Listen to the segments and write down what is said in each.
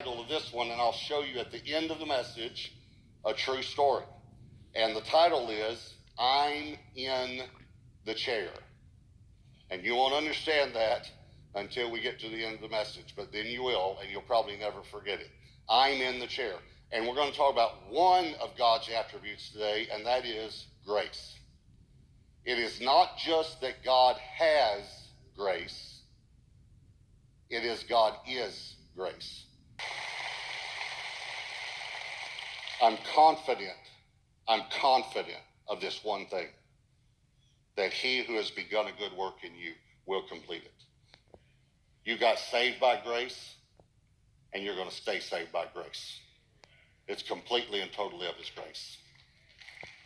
Title of this one, and I'll show you at the end of the message a true story. And the title is I'm in the Chair. And you won't understand that until we get to the end of the message, but then you will, and you'll probably never forget it. I'm in the chair. And we're going to talk about one of God's attributes today, and that is grace. It is not just that God has grace, it is God is grace. I'm confident of this one thing, that he who has begun a good work in you will complete it. You got saved by grace, and you're going to stay saved by grace. It's completely and totally of his grace.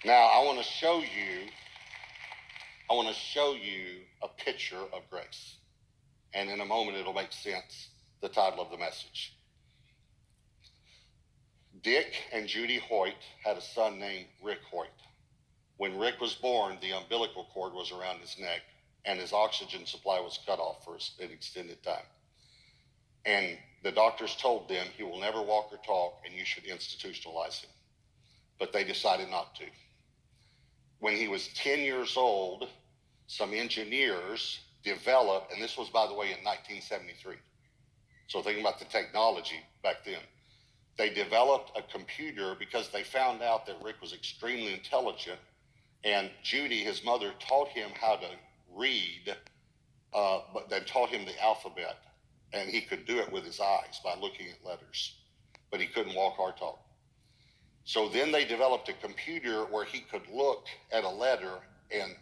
Now, I want to show you a picture of grace. And in a moment, it'll make sense, the title of the message. Dick and Judy Hoyt had a son named Rick Hoyt. When Rick was born, the umbilical cord was around his neck, and his oxygen supply was cut off for an extended time. And the doctors told them he will never walk or talk, and you should institutionalize him. But they decided not to. When he was 10 years old, some engineers developed, and this was, by the way, in 1973. So think about the technology back then. They developed a computer because they found out that Rick was extremely intelligent, and Judy, his mother, taught him how to read, but then taught him the alphabet, and he could do it with his eyes by looking at letters, but he couldn't walk or talk. So then they developed a computer where he could look at a letter and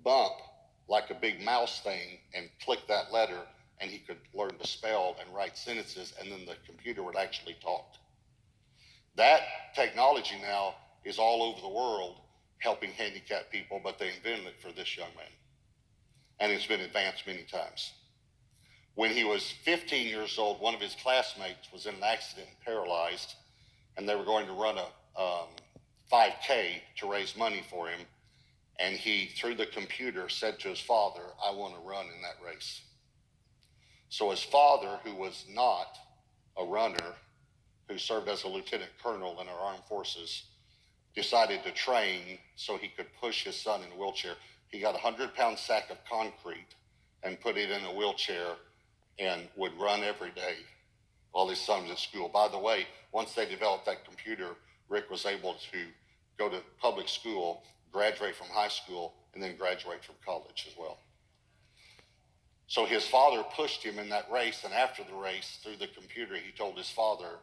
bump like a big mouse thing and click that letter, and he could learn to spell and write sentences, and then the computer would actually talk. That technology now is all over the world helping handicapped people, but they invented it for this young man. And it's been advanced many times. When he was 15 years old, one of his classmates was in an accident and paralyzed, and they were going to run a 5K to raise money for him. And he, through the computer, said to his father, I want to run in that race. So his father, who was not a runner, who served as a lieutenant colonel in our armed forces, decided to train so he could push his son in a wheelchair. He got a 100-pound sack of concrete and put it in a wheelchair and would run every day while his son was at school. By the way, once they developed that computer, Rick was able to go to public school, graduate from high school, and then graduate from college as well. So his father pushed him in that race, and after the race, through the computer, he told his father,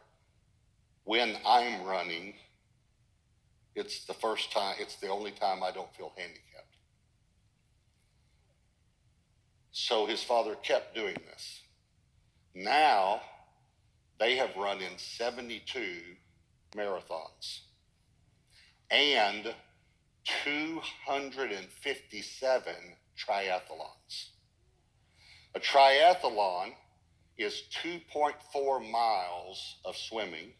when I'm running, it's the only time I don't feel handicapped. So his father kept doing this. Now, they have run in 72 marathons and 257 triathlons. A triathlon is 2.4 miles of swimming,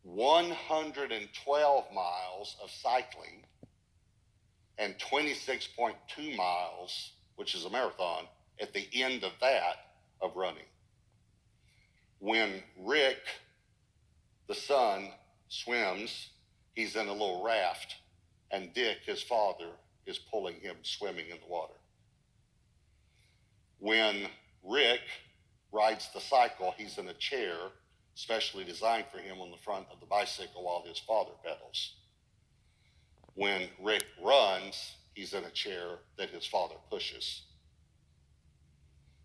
112 miles of cycling, and 26.2 miles, which is a marathon, at the end of that, of running. When Rick, the son, swims, he's in a little raft, and Dick, his father, is pulling him swimming in the water. When Rick rides the cycle, he's in a chair specially designed for him on the front of the bicycle while his father pedals. When Rick runs, he's in a chair that his father pushes.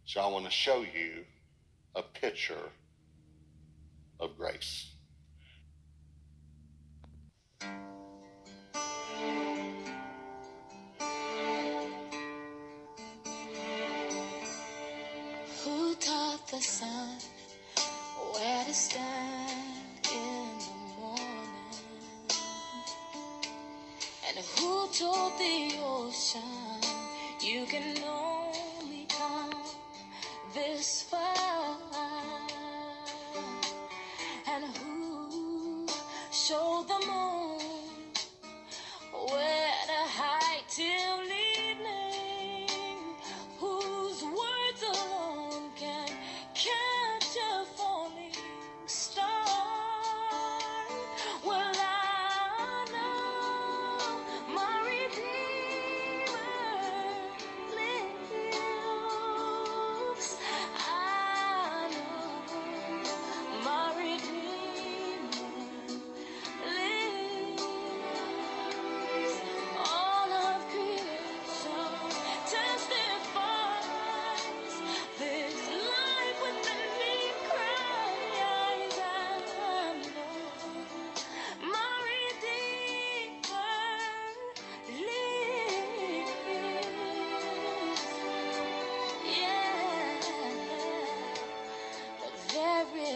So I want to show you a picture of grace. Who taught the sun where to stand in the morning? And who told the ocean you can only come this far? And who showed the moon where to hide till evening? Whose words alone can catch a fire?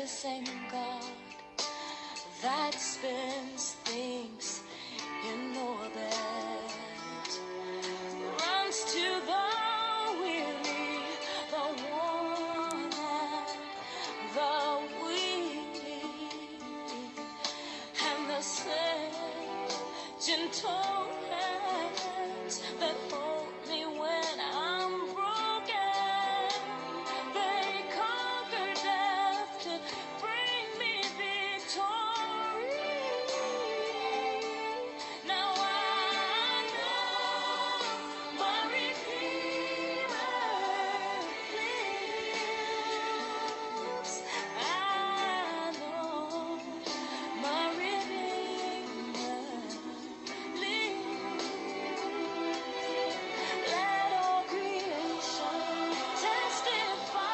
the same God that spins things in orbit, runs to the weary, the worn and the weak, and the same gentle hands that hold me when I'm broken. They conquer death to bring me victory. Now I know my Redeemer lives. I know my Redeemer lives. Let all creation testify.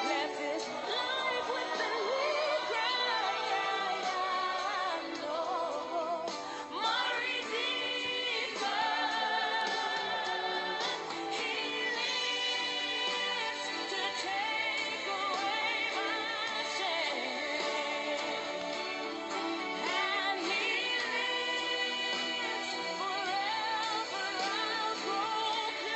Let this life within me cry. I know my Redeemer. He lives to take away my shame. And He lives forever. I'll proclaim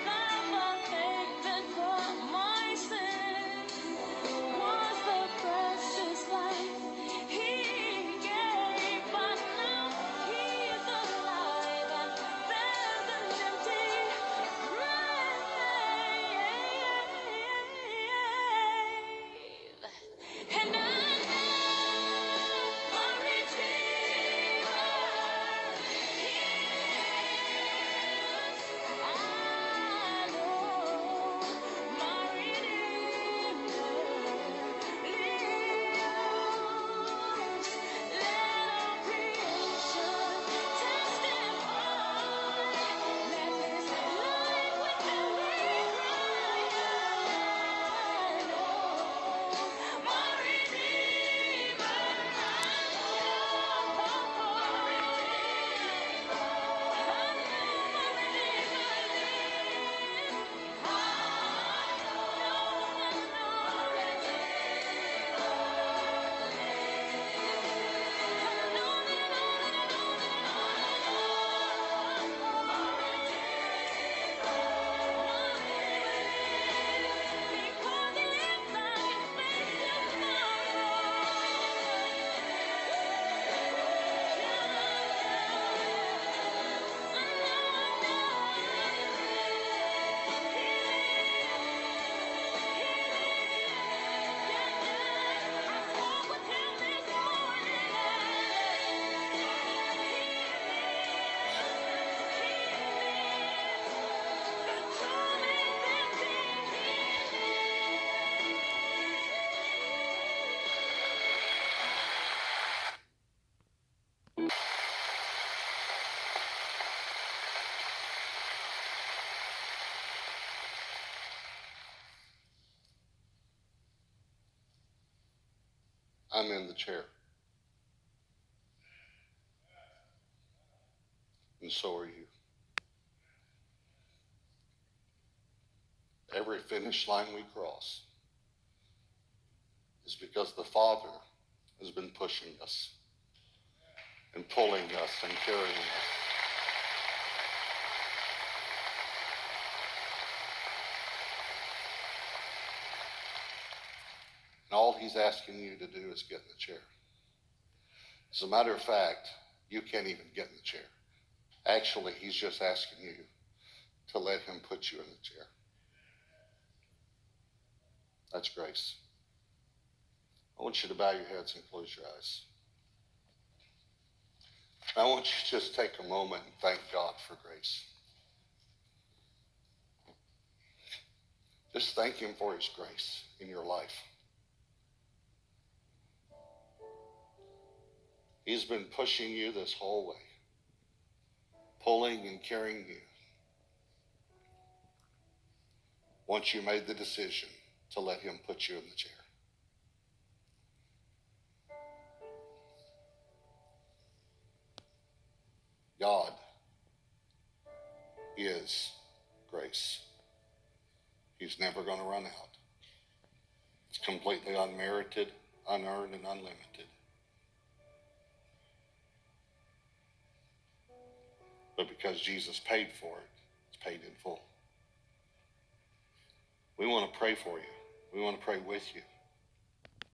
that the hate that caught my sin was the precious life He gave. But now He's alive and there's an empty grave. And I know my Redeemer lives. I know my Redeemer lives. Let all creation testify. Let this life within me cry. I know my Redeemer. I'm in the chair. And so are you. Every finish line we cross is because the Father has been pushing us and pulling us and carrying us. And all He's asking you to do is get in the chair. As a matter of fact, you can't even get in the chair. Actually, He's just asking you to let Him put you in the chair. That's grace. I want you to bow your heads and close your eyes. I want you to just take a moment and thank God for grace. Just thank Him for His grace in your life. He's been pushing you this whole way, pulling and carrying you. Once you made the decision to let Him put you in the chair. God is grace. He's never going to run out. It's completely unmerited, unearned, and unlimited. But because Jesus paid for it, it's paid in full. We want to pray for you. We want to pray with you.